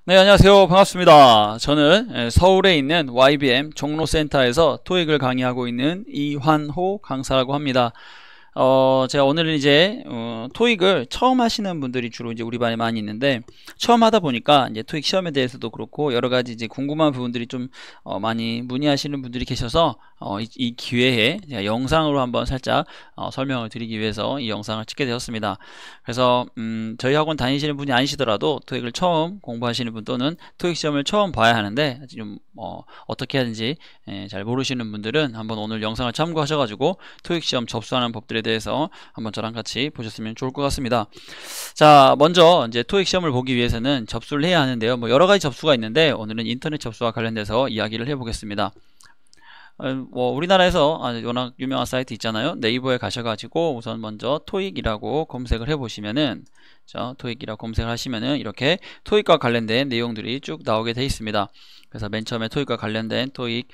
네, 안녕하세요. 반갑습니다. 저는 서울에 있는 YBM 종로센터에서 토익을 강의하고 있는 이환호 강사라고 합니다. 제가 오늘은 이제 토익을 처음 하시는 분들이 주로 이제 우리 반에 많이 있는데, 처음 하다 보니까 이제 토익 시험에 대해서도 그렇고 여러 가지 이제 궁금한 부분들이 좀 많이 문의하시는 분들이 계셔서 이 기회에 제가 영상으로 한번 살짝 설명을 드리기 위해서 이 영상을 찍게 되었습니다. 그래서 저희 학원 다니시는 분이 아니시더라도 토익을 처음 공부하시는 분 또는 토익 시험을 처음 봐야 하는데 좀 어떻게 하는지 잘 모르시는 분들은 한번 오늘 영상을 참고하셔가지고 토익 시험 접수하는 법들에 대해서 한번 저랑 같이 보셨으면 좋을 것 같습니다. 자, 먼저 이제 토익 시험을 보기 위해서는 접수를 해야 하는데요. 뭐 여러 가지 접수가 있는데 오늘은 인터넷 접수와 관련돼서 이야기를 해보겠습니다. 우리나라에서 워낙 유명한 사이트 있잖아요. 네이버에 가셔가지고 우선 먼저 토익이라고 검색을 해보시면은, 토익이라고 검색을 하시면은 이렇게 토익과 관련된 내용들이 쭉 나오게 되어 있습니다. 그래서 맨 처음에 토익과 관련된 토익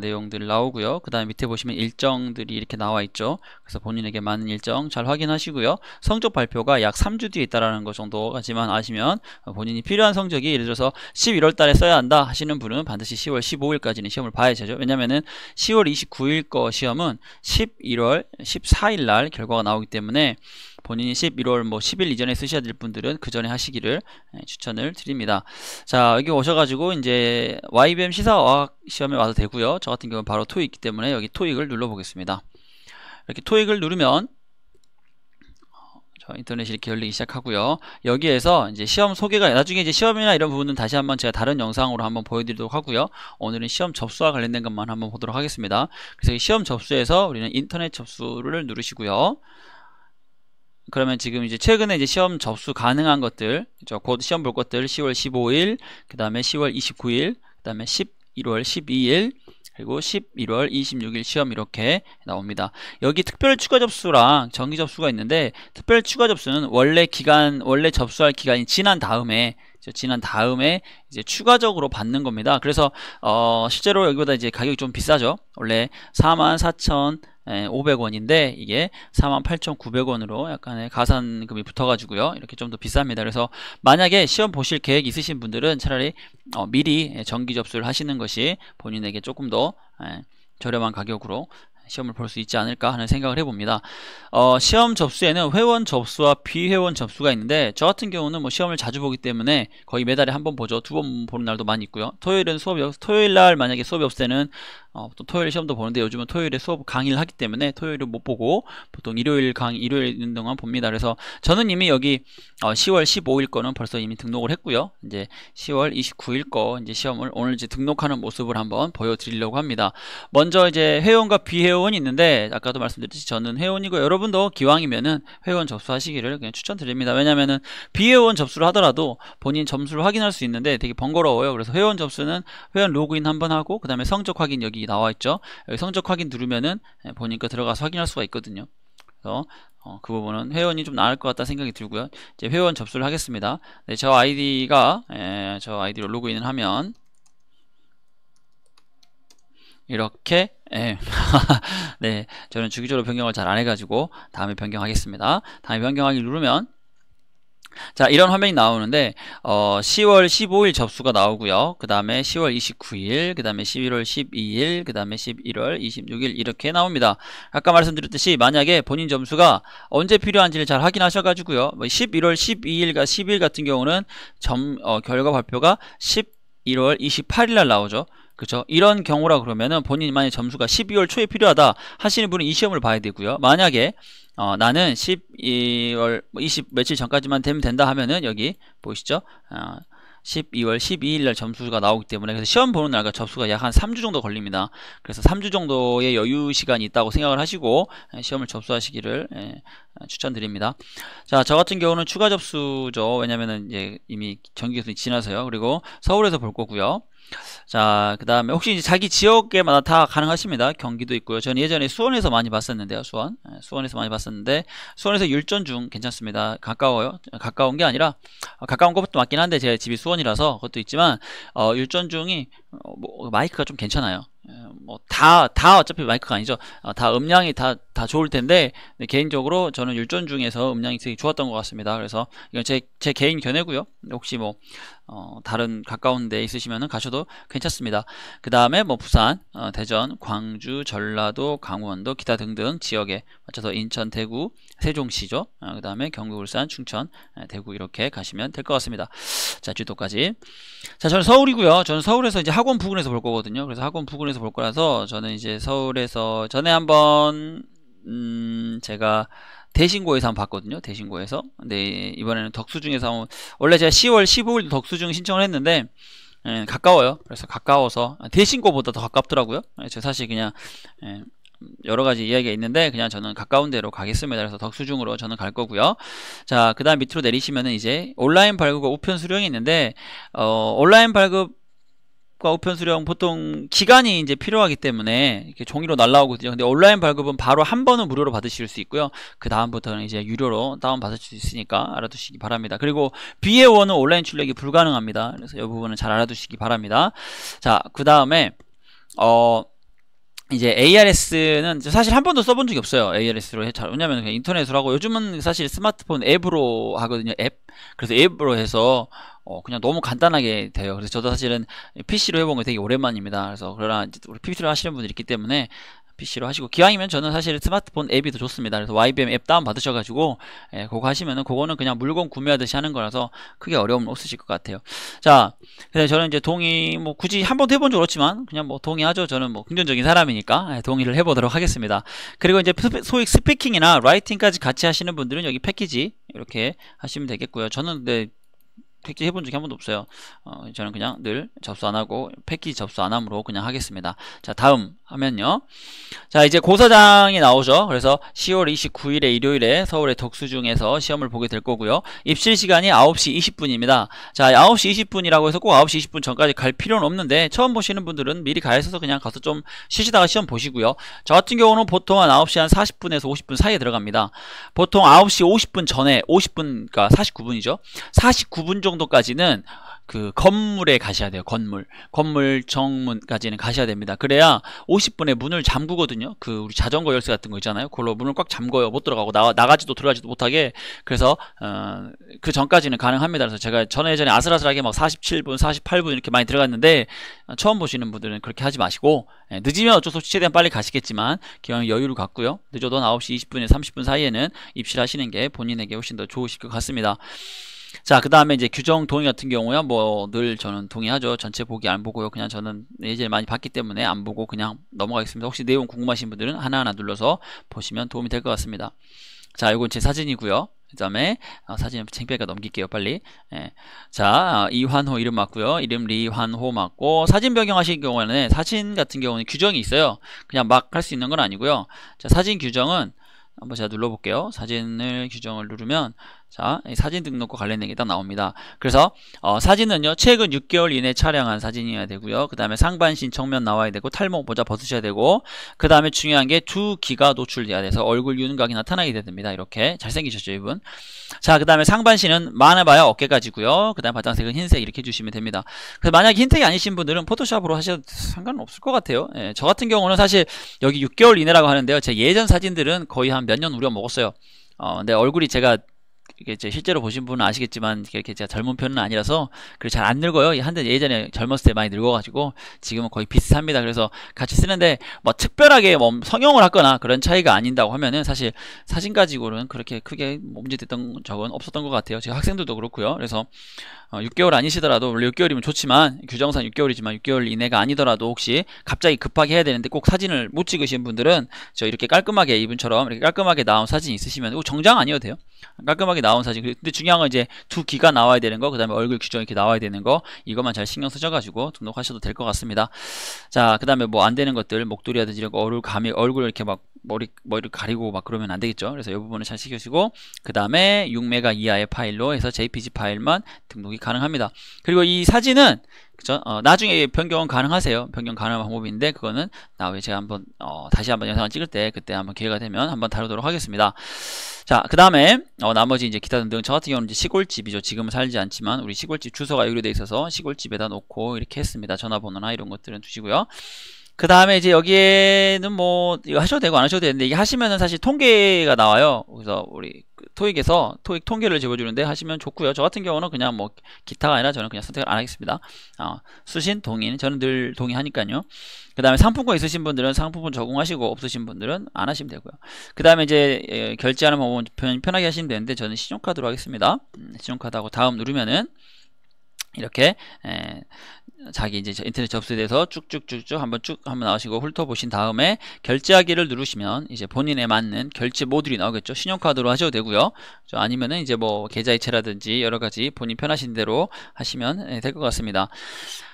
내용들 나오고요. 그 다음에 밑에 보시면 일정들이 이렇게 나와 있죠. 그래서 본인에게 맞는 일정 잘 확인하시고요. 성적 발표가 약 3주 뒤에 있다라는 것 정도까지만 아시면 본인이 필요한 성적이, 예를 들어서 11월 달에 써야 한다 하시는 분은 반드시 10월 15일까지는 시험을 봐야 되죠. 왜냐면은 10월 29일 거 시험은 11월 14일 날 결과가 나오기 때문에 본인이 11월 10일 이전에 쓰셔야 될 분들은 그 전에 하시기를 추천을 드립니다. 자, 여기 오셔가지고 이제 YBM 시사어학 시험에 와도 되고요. 저 같은 경우는 바로 토익 있기 때문에 여기 토익을 눌러 보겠습니다. 이렇게 토익을 누르면 인터넷이 이렇게 열리기 시작하고요. 여기에서 이제 시험 소개가, 나중에 이제 시험이나 이런 부분은 다시 한번 제가 다른 영상으로 한번 보여드리도록 하고요. 오늘은 시험 접수와 관련된 것만 한번 보도록 하겠습니다. 그래서 이 시험 접수에서 우리는 인터넷 접수를 누르시고요. 그러면 지금 이제 최근에 이제 시험 접수 가능한 것들, 곧 시험 볼 것들 10월 15일, 그 다음에 10월 29일, 그 다음에 11월 12일, 그리고 11월 26일 시험 이렇게 나옵니다. 여기 특별 추가 접수랑 정기 접수가 있는데, 특별 추가 접수는 원래 접수할 기간이 지난 다음에 이제 추가적으로 받는 겁니다. 그래서 실제로 여기보다 이제 가격이 좀 비싸죠. 원래 44,500원인데 이게 48,900원으로 약간의 가산금이 붙어가지고요. 이렇게 좀 더 비쌉니다. 그래서 만약에 시험 보실 계획 있으신 분들은 차라리 미리 정기 접수를 하시는 것이 본인에게 조금 더 저렴한 가격으로 시험을 볼 수 있지 않을까 하는 생각을 해봅니다. 시험 접수에는 회원 접수와 비회원 접수가 있는데, 저 같은 경우는 시험을 자주 보기 때문에 거의 매달에 한 번 보죠. 2번 보는 날도 많이 있고요. 토요일 날 만약에 수업이 없을 때는 또 토요일 시험도 보는데, 요즘은 토요일에 수업 강의를 하기 때문에 토요일을 못 보고 보통 일요일 있는 동안 봅니다. 그래서 저는 이미 여기 10월 15일 거는 벌써 이미 등록을 했고요. 이제 10월 29일 거 이제 시험을 오늘 이제 등록하는 모습을 한번 보여드리려고 합니다. 먼저 이제 회원과 비회원이 있는데, 아까도 말씀드렸듯이 저는 회원이고, 여러분도 기왕이면은 회원 접수하시기를 그냥 추천드립니다. 왜냐면은 비회원 접수를 하더라도 본인 점수를 확인할 수 있는데 되게 번거로워요. 그래서 회원 접수는 회원 로그인 한번 하고, 그 다음에 성적 확인 여기 나와 있죠. 여기 성적 확인 누르면은 본인 거 들어가서 확인할 수가 있거든요. 그래서 그 부분은 회원이 좀 나을 것 같다 생각이 들고요. 이제 회원 접수를 하겠습니다. 네, 저 아이디로 로그인을 하면 이렇게 네, 저는 주기적으로 변경을 잘 안 해가지고 다음에 변경하겠습니다. 다음에 변경하기 누르면 자, 이런 화면이 나오는데 10월 15일 접수가 나오고요. 그 다음에 10월 29일, 그 다음에 11월 12일, 그 다음에 11월 26일 이렇게 나옵니다. 아까 말씀드렸듯이 만약에 본인 점수가 언제 필요한지를 잘 확인하셔가지고요. 11월 12일과 10일 같은 경우는 결과 발표가 11월 28일 날 나오죠. 그렇죠? 이런 경우라 그러면은 본인이 만약 점수가 12월 초에 필요하다 하시는 분은 이 시험을 봐야 되고요. 만약에 나는 12월 20 며칠 전까지만 되면 된다 하면은 여기 보이시죠? 12월 12일 날 점수가 나오기 때문에, 그래서 시험 보는 날과 접수가 약 한 3주 정도 걸립니다. 그래서 3주 정도의 여유 시간이 있다고 생각을 하시고 시험을 접수하시기를 추천드립니다. 자, 저 같은 경우는 추가 접수죠. 왜냐면은 이제 이미 정기 교수이 지나서요. 그리고 서울에서 볼 거고요. 자, 그 다음에 혹시 이제 자기 지역에마다 다 가능하십니다. 경기도 있고요. 저는 예전에 수원에서 많이 봤었는데요. 수원에서 많이 봤었는데, 수원에서 율전중 괜찮습니다. 가까워요. 가까운 게 아니라 가까운 것도 맞긴 한데 제 집이 수원이라서 그것도 있지만 율전중이 마이크가 좀 괜찮아요. 뭐 다 어차피 마이크가 아니죠. 다 음량이 다 좋을 텐데, 개인적으로 저는 율전 중에서 음량이 되게 좋았던 것 같습니다. 그래서 이건 제 개인 견해고요. 혹시 뭐 다른 가까운 데 있으시면은 가셔도 괜찮습니다. 그 다음에 뭐 부산, 대전, 광주, 전라도, 강원도, 기타 등등 지역에 맞춰서 인천, 대구, 세종시죠. 그 다음에 경기, 울산, 충청, 대구 이렇게 가시면 될 것 같습니다. 자, 주도까지. 자, 저는 서울이고요. 저는 서울에서 이제 학원 부근에서 볼 거거든요. 그래서 학원 부근에서 볼 거라서 저는 이제 서울에서 전에 한번 제가 대신고에서 한번 봤거든요. 대신고에서. 근데 이번에는 덕수중에서 한번, 원래 제가 10월 15일 덕수중 신청을 했는데 가까워요. 그래서 가까워서 대신고보다 더 가깝더라고요. 제가 사실 그냥 여러 가지 이야기가 있는데 그냥 저는 가까운 데로 가겠습니다. 그래서 덕수중으로 저는 갈 거고요. 자, 그 다음 밑으로 내리시면은 이제 온라인 발급과 우편 수령이 있는데 온라인 발급과 우편 수령 보통 기간이 이제 필요하기 때문에 이렇게 종이로 날라오거든요. 근데 온라인 발급은 바로 한 번은 무료로 받으실 수 있고요. 그 다음부터는 이제 유료로 다운 받을 수 있으니까 알아두시기 바랍니다. 그리고 BA1은 온라인 출력이 불가능합니다. 그래서 이 부분은 잘 알아두시기 바랍니다. 자, 그 다음에 이제 ARS는 사실 한 번도 써본 적이 없어요. ARS로 왜냐면 그냥 인터넷으로 하고, 요즘은 사실 스마트폰 앱으로 하거든요. 앱. 그래서 앱으로 해서 그냥 너무 간단하게 돼요. 그래서 저도 사실은 PC로 해본 게 되게 오랜만입니다. 그래서 그러나 우리 PC로 하시는 분들이 있기 때문에 PC로 하시고, 기왕이면 저는 사실 스마트폰 앱이 더 좋습니다. 그래서 YBM 앱 다운 받으셔가지고 그거 하시면은, 그거는 그냥 물건 구매하듯이 하는 거라서 크게 어려움은 없으실 것 같아요. 자, 그래서 저는 이제 동의, 뭐 굳이 한 번도 해본 적 없지만 그냥 뭐 동의하죠. 저는 뭐 긍정적인 사람이니까 동의를 해보도록 하겠습니다. 그리고 이제 소위 스피킹이나 라이팅까지 같이 하시는 분들은 여기 패키지 이렇게 하시면 되겠고요. 저는 근데 패키지 해본 적이 한 번도 없어요. 저는 그냥 늘 접수 안하고 패키지 접수 안함으로 그냥 하겠습니다. 자, 다음 하면요. 자, 이제 고사장이 나오죠. 그래서 10월 29일에 일요일에 서울의 덕수중에서 시험을 보게 될 거고요. 입실 시간이 9시 20분입니다. 자, 9시 20분이라고 해서 꼭 9시 20분 전까지 갈 필요는 없는데, 처음 보시는 분들은 미리 가 있어서 그냥 가서 좀 쉬시다가 시험 보시고요. 저 같은 경우는 보통 한 9시 한 40분에서 50분 사이에 들어갑니다. 보통 9시 50분 전에 50분, 그러니까 49분이죠. 49분 정도까지는 그 건물에 가셔야 돼요. 건물 정문까지는 가셔야 됩니다. 그래야 50분에 문을 잠그거든요. 그 우리 자전거 열쇠 같은 거 있잖아요. 그걸로 문을 꽉 잠궈요. 못 들어가고 나가지도 들어가지도 못하게. 그래서 그 전까지는 가능합니다. 그래서 제가 예전에 아슬아슬하게 막 47분 48분 이렇게 많이 들어갔는데, 처음 보시는 분들은 그렇게 하지 마시고, 늦으면 어쩔 수 없이 최대한 빨리 가시겠지만 기왕 여유를 갖고요, 늦어도 9시 20분에 30분 사이에는 입실하시는 게 본인에게 훨씬 더 좋으실 것 같습니다. 자, 그 다음에 이제 규정 동의 같은 경우야 뭐 늘 저는 동의하죠. 전체 보기 안 보고요. 그냥 저는 예전에 많이 봤기 때문에 안 보고 그냥 넘어가겠습니다. 혹시 내용 궁금하신 분들은 하나하나 눌러서 보시면 도움이 될 것 같습니다. 자, 이건 제 사진이고요. 그 다음에 사진 창피하니까 넘길게요, 빨리. 자, 이환호 이름 맞고요. 이름 리환호 맞고, 사진 변경하실 경우에는, 사진 같은 경우는 규정이 있어요. 그냥 막 할 수 있는 건 아니고요. 자, 사진 규정은 한번 제가 눌러볼게요. 사진을 규정을 누르면, 자, 사진 등록과 관련된 게 딱 나옵니다. 그래서 사진은요, 최근 6개월 이내 촬영한 사진이어야 되고요. 그 다음에 상반신 정면 나와야 되고, 탈모 모자 벗으셔야 되고, 그 다음에 중요한 게 두 귀가 노출돼야 돼서 얼굴 윤곽이 나타나게 됩니다. 이렇게 잘생기셨죠, 이분. 자, 그 다음에 상반신은 많아봐야 어깨까지고요. 그 다음에 바탕색은 흰색 이렇게 해주시면 됩니다. 그래서 만약에 흰색이 아니신 분들은 포토샵으로 하셔도 상관은 없을 것 같아요. 저 같은 경우는 사실 여기 6개월 이내라고 하는데요, 제 예전 사진들은 거의 한 몇 년 우려 먹었어요. 근데 얼굴이 제가 이게 실제로 보신 분은 아시겠지만 이렇게 제가 젊은 편은 아니라서 잘 안 늙어요. 한데 예전에 젊었을 때 많이 늙어가지고 지금은 거의 비슷합니다. 그래서 같이 쓰는데 뭐 특별하게 뭐 성형을 하거나 그런 차이가 아닌다고 하면은 사실 사진 가지고는 그렇게 크게 문제됐던 적은 없었던 것 같아요. 제가 학생들도 그렇고요. 그래서 6개월 아니시더라도, 원래 6개월이면 좋지만 규정상 6개월이지만 6개월 이내가 아니더라도 혹시 갑자기 급하게 해야 되는데 꼭 사진을 못 찍으신 분들은 저 이렇게 깔끔하게 이분처럼 이렇게 깔끔하게 나온 사진 있으시면 정장 아니어도 돼요. 깔끔하게 나온 사진. 근데 중요한 건 이제 두 귀가 나와야 되는 거, 그 다음에 얼굴 규정 이렇게 나와야 되는 거, 이것만 잘 신경 쓰셔가지고 등록하셔도 될 것 같습니다. 자, 그 다음에 뭐 안 되는 것들, 목도리라든지 이런 거, 얼굴 이렇게 막 머리를 가리고 막 그러면 안 되겠죠. 그래서 이 부분을 잘 신경쓰시고, 그 다음에 6메가 이하의 파일로 해서 JPG 파일만 등록이 가능합니다. 그리고 이 사진은 그죠? 나중에 변경은 가능하세요. 변경 가능한 방법인데, 그거는 나중에 제가 한번 다시 한번 영상을 찍을 때, 그때 한번 기회가 되면 한번 다루도록 하겠습니다. 자, 그 다음에 나머지 이제 기타 등등, 저 같은 경우는 이제 시골집이죠. 지금은 살지 않지만 우리 시골집 주소가 연결되어 있어서 시골집에다 놓고 이렇게 했습니다. 전화번호나 이런 것들은 두시고요. 그 다음에 이제 여기에는 뭐 이거 하셔도 되고 안 하셔도 되는데, 이게 하시면은 사실 통계가 나와요. 그래서 우리 토익에서 토익 통계를 집어주는데 하시면 좋고요. 저 같은 경우는 그냥 뭐 기타가 아니라 저는 그냥 선택을 안 하겠습니다. 수신 동의, 저는 늘 동의하니까요. 그 다음에 상품권 있으신 분들은 상품권 적용하시고, 없으신 분들은 안 하시면 되고요. 그 다음에 이제 결제하는 방법은 편하게 하시면 되는데, 저는 신용카드로 하겠습니다. 신용카드하고 다음 누르면은 이렇게 자기 이제 인터넷 접수에 대해서 쭉쭉쭉쭉 한번 나오시고 훑어보신 다음에 결제하기를 누르시면 이제 본인에 맞는 결제 모듈이 나오겠죠. 신용카드로 하셔도 되고요. 아니면은 이제 뭐 계좌이체라든지 여러 가지 본인 편하신 대로 하시면 될 것 같습니다.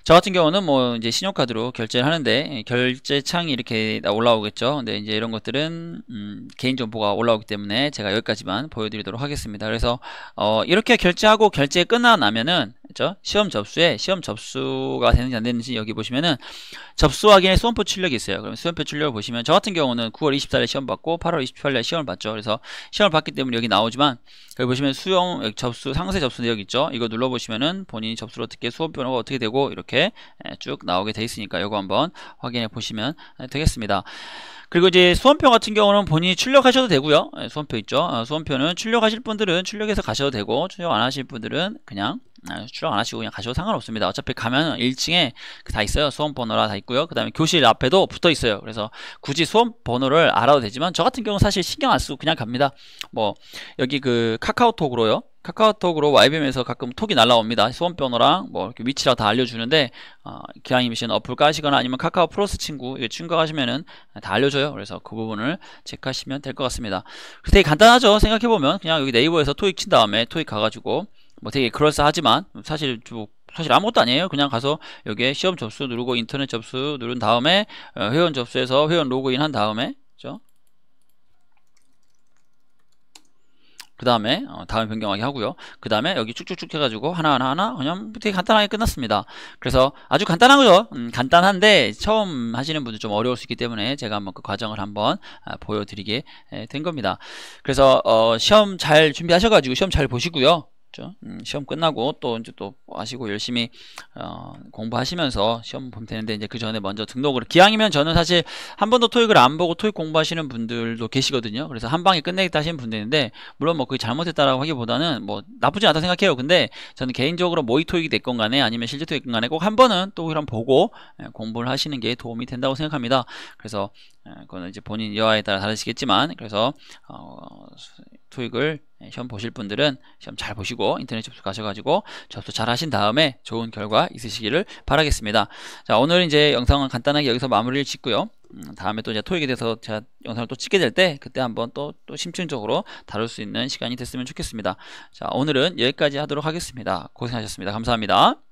저 같은 경우는 뭐 이제 신용카드로 결제를 하는데 결제 창이 이렇게 올라오겠죠. 근데 이제 이런 것들은 개인정보가 올라오기 때문에 제가 여기까지만 보여드리도록 하겠습니다. 그래서 이렇게 결제하고 결제 끝나면은 그렇죠? 시험 접수가 되는지 안 되는지 여기 보시면은 접수 확인에 수험표 출력이 있어요. 그럼 수험표 출력을 보시면 저 같은 경우는 9월 24일에 시험 받고 8월 28일에 시험을 봤죠. 그래서 시험을 봤기 때문에 여기 나오지만, 여기 보시면 수용 접수 상세 접수 내역 있죠. 이거 눌러 보시면은 본인이 접수를 어떻게, 수험표가 어떻게 되고 이렇게 쭉 나오게 돼 있으니까 이거 한번 확인해 보시면 되겠습니다. 그리고 이제 수험표 같은 경우는 본인이 출력하셔도 되고요. 수험표 있죠. 수험표는 출력하실 분들은 출력해서 가셔도 되고, 출력 안 하실 분들은 그냥 출력 안 하시고 그냥 가셔도 상관없습니다. 어차피 가면 1층에 다 있어요. 수험 번호라 다 있고요. 그 다음에 교실 앞에도 붙어 있어요. 그래서 굳이 수험 번호를 알아도 되지만, 저 같은 경우는 사실 신경 안 쓰고 그냥 갑니다. 뭐 여기 그 카카오톡으로요. 카카오톡으로 YBM에서 가끔 톡이 날라옵니다. 수험 번호랑 뭐 이렇게 위치랑 다 알려주는데, 기왕이시면 어플 까시거나 아니면 카카오 플러스 친구 추가하시면은 다 알려줘요. 그래서 그 부분을 체크하시면 될 것 같습니다. 되게 간단하죠. 생각해보면 그냥 여기 네이버에서 토익 친 다음에 토익 가가지고 뭐 되게 그럴싸하지만 사실 아무것도 아니에요. 그냥 가서 여기에 시험 접수 누르고 인터넷 접수 누른 다음에 회원 접수해서 회원 로그인 한 다음에, 그죠? 그 다음에 다음 변경하기 하고요. 그 다음에 여기 쭉쭉쭉 해가지고 하나하나 그냥 되게 간단하게 끝났습니다. 그래서 아주 간단한 거죠. 간단한데 처음 하시는 분들 좀 어려울 수 있기 때문에 제가 한번 그 과정을 한번 보여드리게 된 겁니다. 그래서 시험 잘 준비하셔가지고 시험 잘 보시고요. 시험 끝나고 또 이제 또 하시고 열심히 공부하시면서 시험 보면 되는데, 이제 그 전에 먼저 등록을, 기왕이면 저는 사실 한 번도 토익을 안 보고 토익 공부하시는 분들도 계시거든요. 그래서 한 방에 끝내겠다 하시는 분들인데, 물론 뭐 그게 잘못했다라고 하기보다는 뭐 나쁘지 않다 생각해요. 근데 저는 개인적으로 모의 토익이 됐건 간에 아니면 실제 토익 간에 꼭 한 번은 또 이런 보고 공부를 하시는 게 도움이 된다고 생각합니다. 그래서 그거는 이제 본인 여하에 따라 다르시겠지만, 그래서 토익을 시험 보실 분들은 시험 잘 보시고 인터넷 접수 가셔가지고 접수 잘 하신 다음에 좋은 결과 있으시기를 바라겠습니다. 자, 오늘 이제 영상은 간단하게 여기서 마무리를 짓고요. 다음에 또 이제 토익에 대해서 제가 영상을 또 찍게 될 때 그때 한번 또 심층적으로 다룰 수 있는 시간이 됐으면 좋겠습니다. 자, 오늘은 여기까지 하도록 하겠습니다. 고생하셨습니다. 감사합니다.